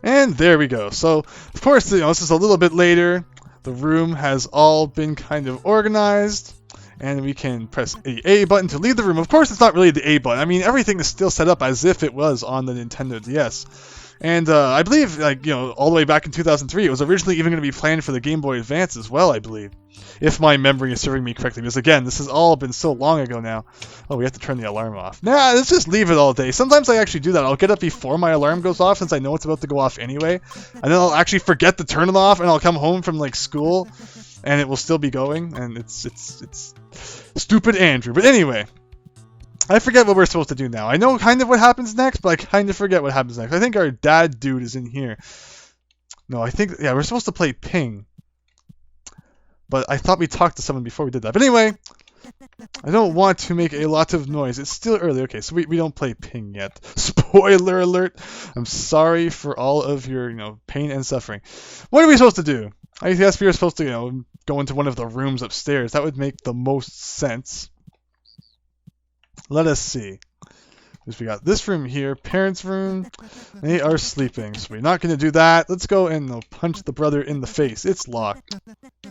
And there we go. So, of course, you know, this is a little bit later. The room has all been kind of organized. And we can press the A button to leave the room. Of course, it's not really the A button. I mean, everything is still set up as if it was on the Nintendo DS. And I believe, like, you know, all the way back in 2003, it was originally even going to be planned for the Game Boy Advance as well, I believe. If my memory is serving me correctly. Because, again, this has all been so long ago now. Oh, we have to turn the alarm off. Nah, let's just leave it all day. Sometimes I actually do that. I'll get up before my alarm goes off, since I know it's about to go off anyway. And then I'll actually forget to turn it off, and I'll come home from, like, school, and it will still be going. And it's stupid Andrew. But anyway, I forget what we're supposed to do now. I know kind of what happens next, but I kind of forget what happens next. I think our dad dude is in here. No, I think, yeah, we're supposed to play ping. But I thought we talked to someone before we did that. But anyway, I don't want to make a lot of noise. It's still early. Okay, so we don't play ping yet. Spoiler alert. I'm sorry for all of your, you know, pain and suffering. What are we supposed to do? I guess we were supposed to, you know, go into one of the rooms upstairs. That would make the most sense. Let us see. We got this room here, parents' room. They are sleeping, so we're not going to do that. Let's go and punch the brother in the face. It's locked.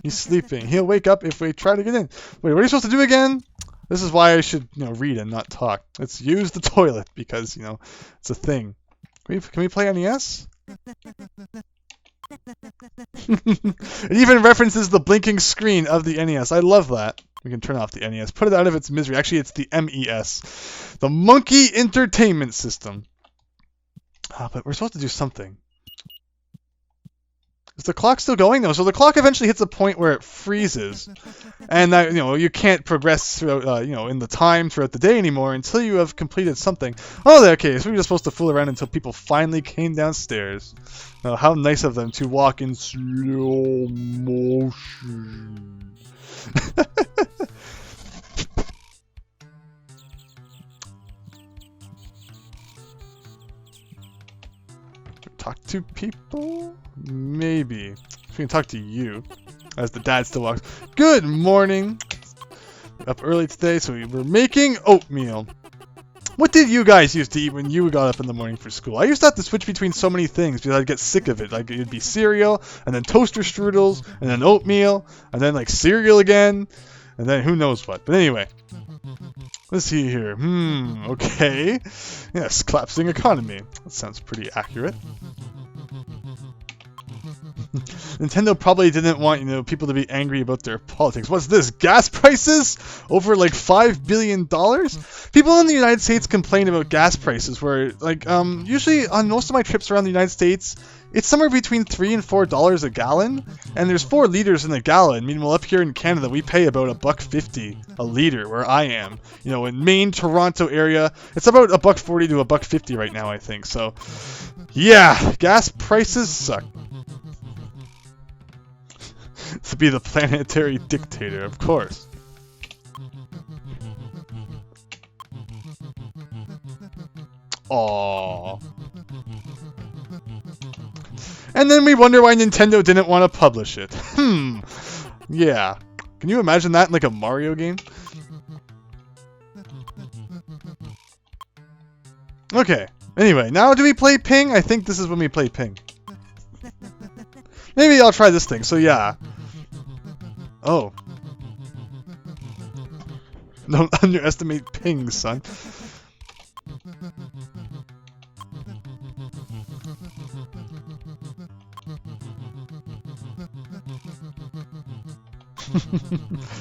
He's sleeping. He'll wake up if we try to get in. Wait, what are you supposed to do again? This is why I should, you know, read and not talk. Let's use the toilet because, you know, it's a thing. Can we play NES? It even references the blinking screen of the NES. I love that. We can turn off the NES. Put it out of its misery. Actually, it's the MES. The Monkey Entertainment System. But we're supposed to do something. Is the clock still going? No. So the clock eventually hits a point where it freezes. And that, you know, you can't progress throughout, you know, in the time throughout the day anymore until you have completed something. Oh, okay. So we were just supposed to fool around until people finally came downstairs. How nice of them to walk in slow motion. Talk to people? Maybe. We can talk to you. As the dad still walks. Good morning! We're up early today, so we're making oatmeal. What did you guys used to eat when you got up in the morning for school? I used to have to switch between so many things because I'd get sick of it. Like, it'd be cereal, and then toaster strudels, and then oatmeal, and then, like, cereal again, and then who knows what. But anyway. Let's see here. Okay. Yes, collapsing economy. That sounds pretty accurate. Nintendo probably didn't want, you know, people to be angry about their politics. What's this? Gas prices? Over like $5 billion? People in the United States complain about gas prices where, like, usually on most of my trips around the United States, it's somewhere between $3 and $4 a gallon, and there's 4 liters in a gallon. Meanwhile, up here in Canada, we pay about $1.50 a liter where I am. You know, in Maine, Toronto area, it's about $1.40 to $1.50 right now, I think. So, yeah, gas prices suck. To be the planetary dictator, of course. Aww. And then we wonder why Nintendo didn't want to publish it. Yeah. Can you imagine that in like a Mario game? Okay. Anyway, now do we play ping? I think this is when we play ping. Maybe I'll try this thing. So yeah. Oh. Don't underestimate ping, son.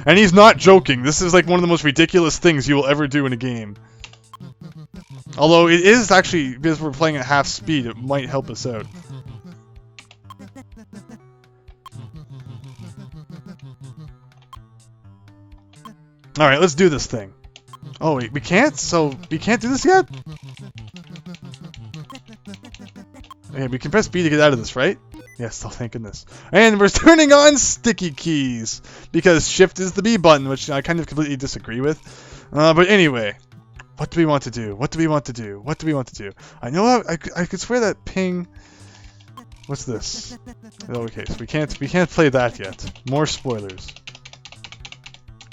And he's not joking. This is like one of the most ridiculous things you will ever do in a game. Although it is actually, because we're playing at half speed, it might help us out. Alright, let's do this thing. Oh, wait, we can't? So, we can't do this yet? Okay, we can press B to get out of this, right? Yes, oh, thank goodness. And we're turning on sticky keys, because shift is the B button, which I kind of completely disagree with. But anyway, what do we want to do? What do we want to do? What do we want to do? I know I could swear that ping... What's this? Oh, okay, so we can't play that yet. More spoilers.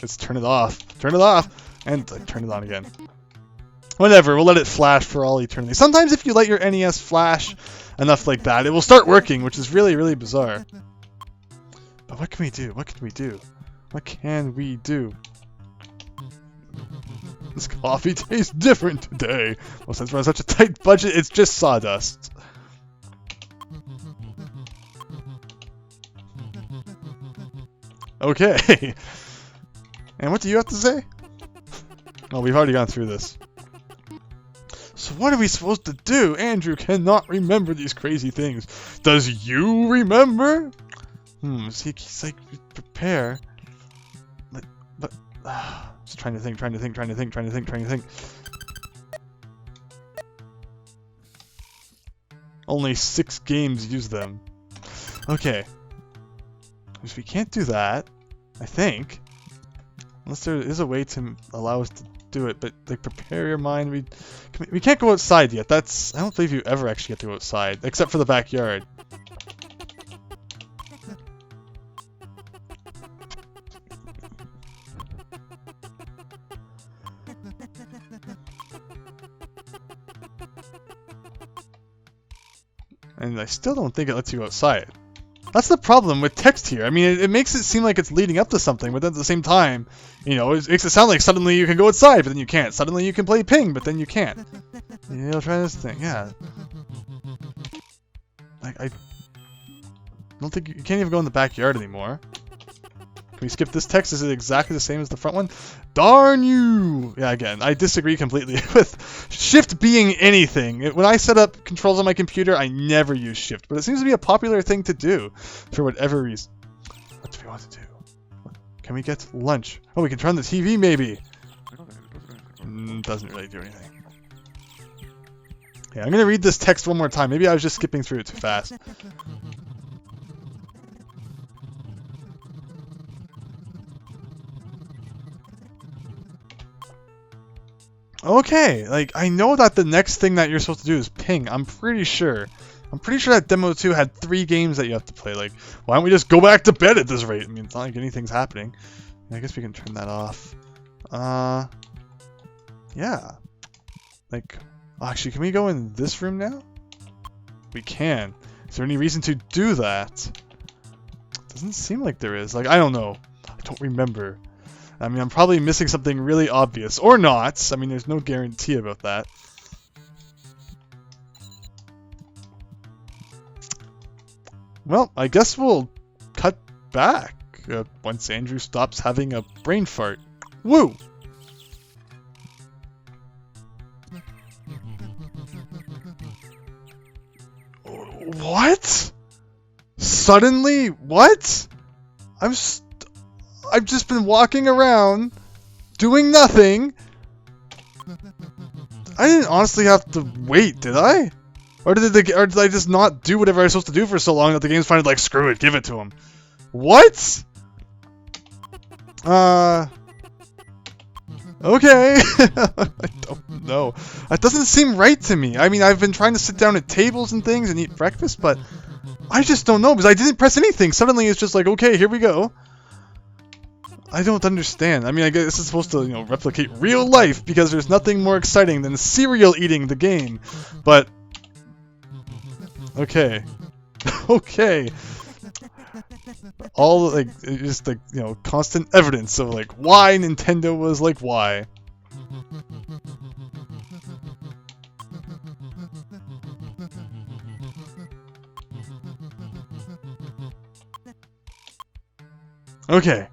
Let's turn it off. Turn it off! And turn it on again. Whatever, we'll let it flash for all eternity. Sometimes if you let your NES flash enough like that, it will start working, which is really, really bizarre. But what can we do? What can we do? What can we do? This coffee tastes different today. Well, since we're on such a tight budget, it's just sawdust. Okay. And what do you have to say? Oh, we've already gone through this. So what are we supposed to do? Andrew cannot remember these crazy things. Does you remember? He's like, prepare. But just trying to think. Only 6 games use them. Okay. Because we can't do that, I think. Unless there is a way to allow us to do it, but like prepare your mind. We can't go outside yet. I don't believe you ever actually get to go outside, except for the backyard. And I still don't think it lets you go outside. That's the problem with text here. I mean, it makes it seem like it's leading up to something, but at the same time, you know, it makes it sound like suddenly you can go outside, but then you can't. Suddenly you can play ping, but then you can't. You know, try this thing, yeah. I don't think you can't even go in the backyard anymore. Can we skip this text? Is it exactly the same as the front one? Darn you! Yeah, again, I disagree completely with Shift being anything. When I set up controls on my computer, I never use Shift, but it seems to be a popular thing to do for whatever reason. What do we want to do? Can we get lunch? Oh, we can turn the TV, maybe. Doesn't really do anything. Yeah, I'm gonna read this text one more time. Maybe I was just skipping through it too fast. Okay, like, I know that the next thing that you're supposed to do is ping. I'm pretty sure. I'm pretty sure that Demo 2 had 3 games that you have to play. Like, why don't we just go back to bed at this rate? I mean, it's not like anything's happening. I guess we can turn that off. Yeah. Like, actually, can we go in this room now? We can. Is there any reason to do that? Doesn't seem like there is. Like, I don't know. I don't remember. I mean, I'm probably missing something really obvious. Or not. I mean, there's no guarantee about that. Well, I guess we'll cut back once Andrew stops having a brain fart. Woo! What? Suddenly? What? I've just been walking around, doing nothing. I didn't honestly have to wait, did I? Or did I just not do whatever I was supposed to do for so long that the game's finally like, screw it, give it to him? What? Okay. I don't know. That doesn't seem right to me. I mean, I've been trying to sit down at tables and things and eat breakfast, but I just don't know because I didn't press anything. Suddenly it's just like, okay, here we go. I don't understand. I mean, I guess this is supposed to, you know, replicate real life because there's nothing more exciting than cereal eating the game. But okay. Okay. All like just like, you know, constant evidence of like why Nintendo was like why. Okay.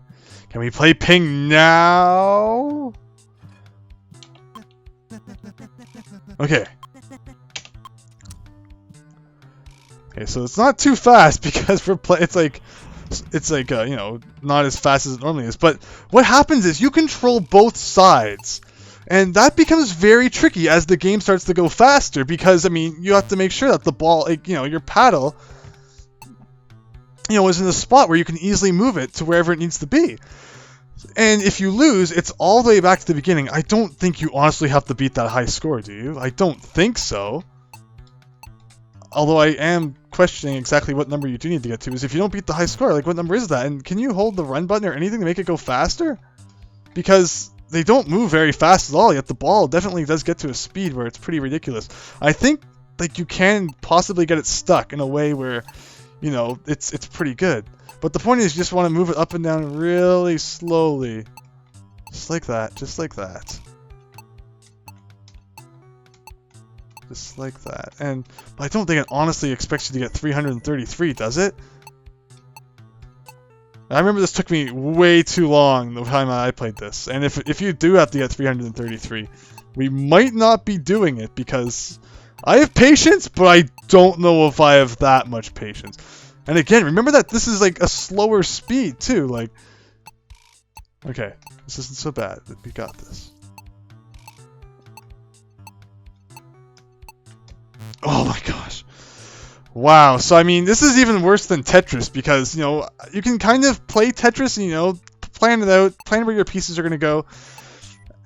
Can we play ping now? Okay. Okay, so it's not too fast because it's like you know, not as fast as it normally is. But what happens is you control both sides, and that becomes very tricky as the game starts to go faster because I mean you have to make sure that the ball, like, you know, your paddle, you know, is in a spot where you can easily move it to wherever it needs to be. And if you lose, it's all the way back to the beginning. I don't think you honestly have to beat that high score, do you? I don't think so. Although I am questioning exactly what number you do need to get to. Is if you don't beat the high score, like what number is that? And can you hold the run button or anything to make it go faster? Because they don't move very fast at all, yet the ball definitely does get to a speed where it's pretty ridiculous. I think like you can possibly get it stuck in a way where, you know, it's pretty good. But the point is you just want to move it up and down really slowly. Just like that, just like that. Just like that. And I don't think it honestly expects you to get 333, does it? I remember this took me way too long the time I played this. And if you do have to get 333, we might not be doing it because I have patience, but I don't know if I have that much patience. And again, remember that this is like a slower speed too. Like, okay, this isn't so bad. We got this. Oh my gosh. Wow, so I mean, this is even worse than Tetris because, you know, you can kind of play Tetris and, you know, plan it out, plan where your pieces are going to go.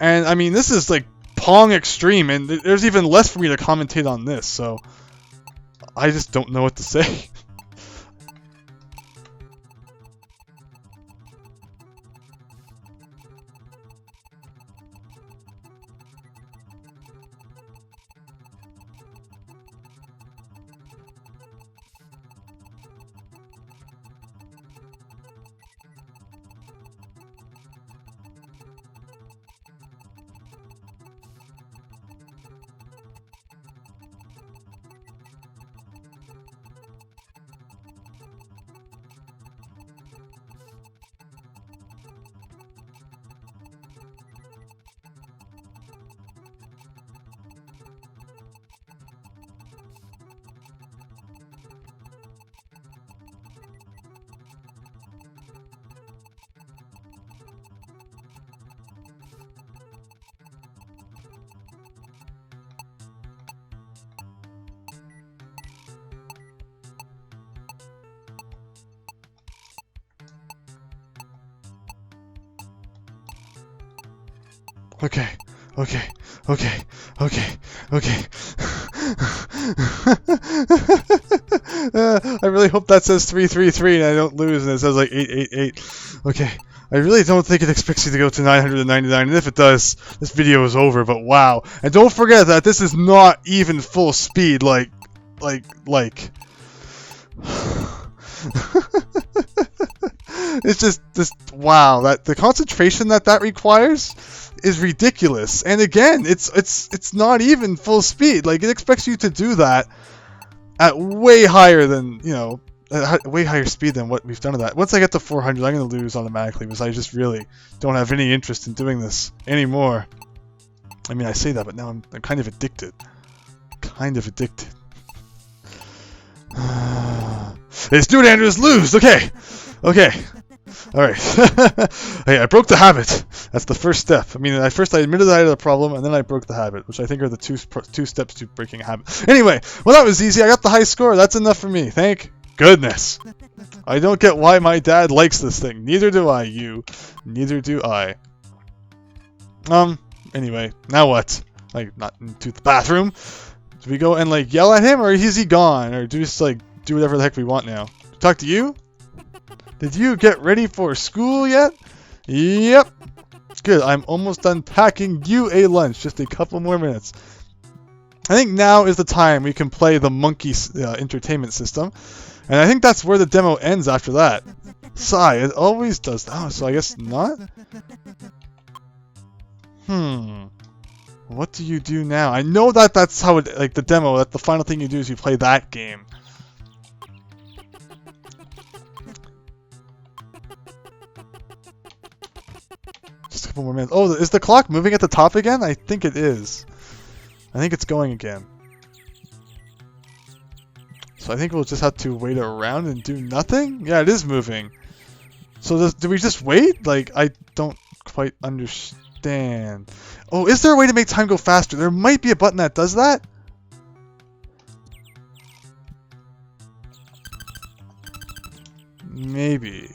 And I mean, this is like Pong Extreme, and there's even less for me to commentate on this, so I just don't know what to say. Okay. I really hope that says 333 and I don't lose and it says like 888. Okay. I really don't think it expects you to go to 999, and if it does, this video is over, but wow. And don't forget that this is not even full speed, like... It's just wow, that the concentration that requires is ridiculous. And again, it's not even full speed. Like, it expects you to do that at way higher than, you know, way higher speed than what we've done to that. Once I get to 400, I'm going to lose automatically because I just really don't have any interest in doing this anymore. I mean, I say that, but now I'm kind of addicted. Let's do it, Andrews. Lose. Okay. Alright. Hey, I broke the habit. That's the first step. I mean, first I admitted that I had a problem, and then I broke the habit, which I think are the two steps to breaking a habit. Anyway, well, that was easy. I got the high score. That's enough for me. Thank goodness. I don't get why my dad likes this thing. Neither do I, you. Neither do I. Anyway, now what? Like, not into the bathroom? Do we go and, like, yell at him, or is he gone? Or do we just, like, do whatever the heck we want now? Talk to you? Did you get ready for school yet? Yep. Good, I'm almost done packing you a lunch. Just a couple more minutes. I think now is the time we can play the monkey entertainment system. And I think that's where the demo ends after that. Sigh, it always does. Oh, so I guess not? What do you do now? I know that's how it, like the demo, that the final thing you do is you play that game. Just a couple more minutes. Oh, is the clock moving at the top again? I think it is. I think it's going again. So I think we'll just have to wait around and do nothing? Yeah, it is moving. So do we just wait? Like, I don't quite understand. Oh, is there a way to make time go faster? There might be a button that does that. Maybe.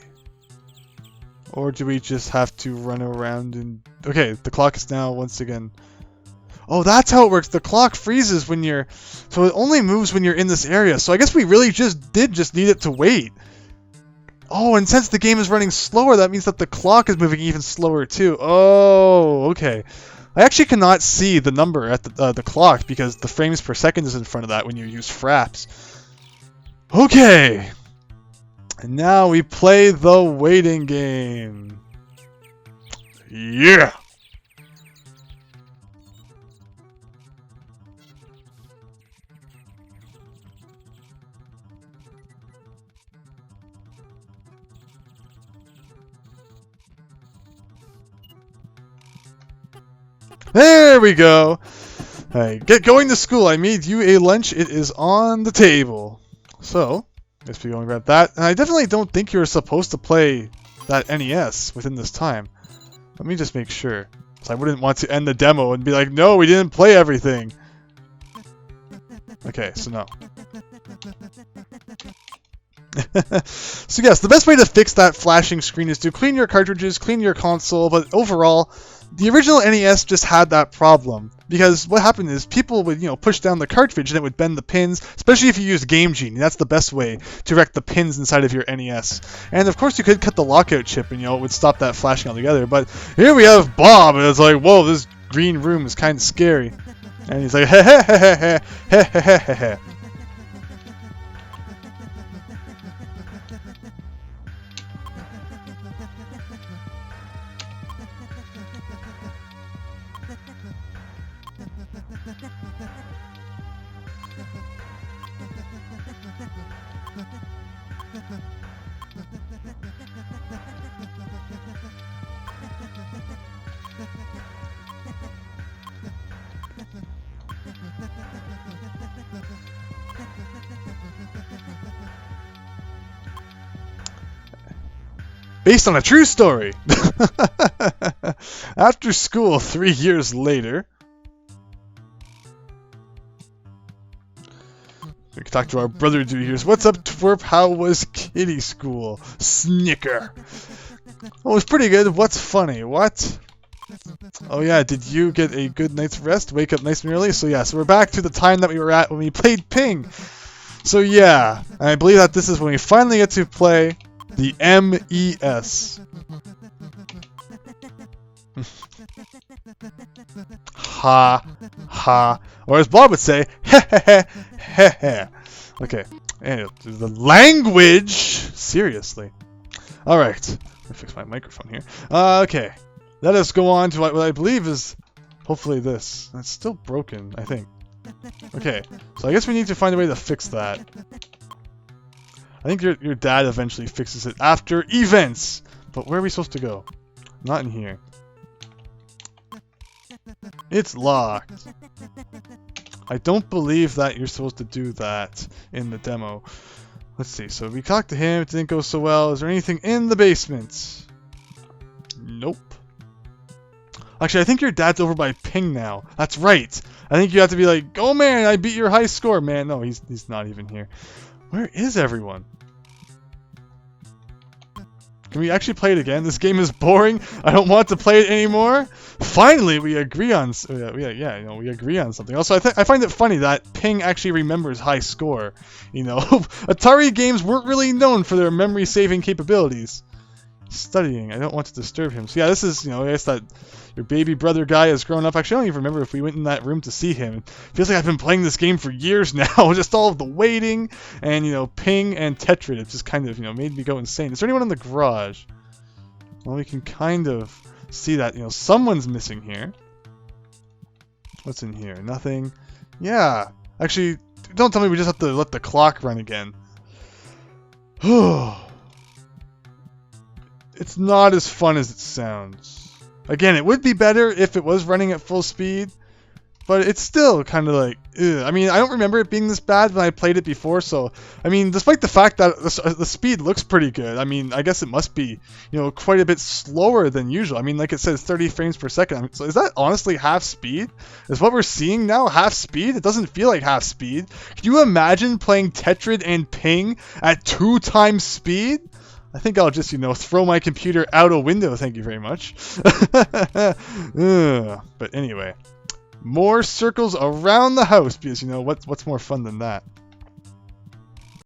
Or do we just have to run around and... Okay, the clock is now once again... Oh, that's how it works. The clock freezes when you're... So it only moves when you're in this area. So I guess we really just need it to wait. Oh, and since the game is running slower, that means that the clock is moving even slower too. Oh, okay. I actually cannot see the number at the clock because the frames per second is in front of that when you use fraps. Okay. And now we play the waiting game. Yeah. There we go. Hey, get going to school. I made you a lunch. It is on the table. So, guess we go and grab that. And I definitely don't think you're supposed to play that NES within this time. Let me just make sure. So I wouldn't want to end the demo and be like, no, we didn't play everything. Okay, so no. So yes, the best way to fix that flashing screen is to clean your cartridges, clean your console, but overall, the original NES just had that problem. Because what happened is people would, push down the cartridge and it would bend the pins, especially if you use Game Genie. That's the best way to wreck the pins inside of your NES. And of course you could cut the lockout chip and, it would stop that flashing altogether. But here we have Bob, and it's like, whoa, this green room is kind of scary. And he's like, heh heh heh heh heh heh heh heh heh. Based on a true story. After school, 3 years later, we can talk to our brother dude here. What's up, twerp? How was kiddie school? Snicker. Oh, it was pretty good. What's funny? What? Oh yeah, did you get a good night's rest? Wake up nice and early? So yeah, so we're back to the time that we were at when we played Ping. So yeah, I believe that this is when we finally get to play the MES. Ha, ha. Or as Bob would say, heh heh heh heh. Okay, and the language. Seriously. Alright, let me fix my microphone here. Okay, let us go on to what I believe is hopefully this. It's still broken, I think. Okay, so I guess we need to find a way to fix that. I think your dad eventually fixes it after events. But where are we supposed to go? Not in here. It's locked. I don't believe that you're supposed to do that in the demo. Let's see. So we talked to him. It didn't go so well. Is there anything in the basement? Nope. Actually, I think your dad's over by Ping now. That's right. I think you have to be like, oh man, I beat your high score, man. No, he's not even here. Where is everyone? Can we actually play it again? This game is boring. I don't want to play it anymore. Finally, we agree on. We agree on something. Also, I find it funny that Ping actually remembers high score. Atari games weren't really known for their memory saving capabilities. Studying. I don't want to disturb him. So yeah, this is, I guess that your baby brother guy has grown up. Actually, I don't even remember if we went in that room to see him. It feels like I've been playing this game for years now. Just all of the waiting and, Ping and Tetris. It just kind of, made me go insane. Is there anyone in the garage? Well, we can kind of see that, someone's missing here. What's in here? Nothing. Yeah. Actually, don't tell me we just have to let the clock run again. It's not as fun as it sounds. Again, it would be better if it was running at full speed, but it's still kind of like, ugh. I mean, I don't remember it being this bad when I played it before, so, I mean, despite the fact that the speed looks pretty good, I mean, I guess it must be, quite a bit slower than usual. I mean, like it says 30 frames per second. I mean, so is that honestly half speed? Is what we're seeing now half speed? It doesn't feel like half speed. Can you imagine playing Tetris and Ping at 2 times speed? I think I'll just, throw my computer out a window, thank you very much. But anyway, more circles around the house, because, what's more fun than that?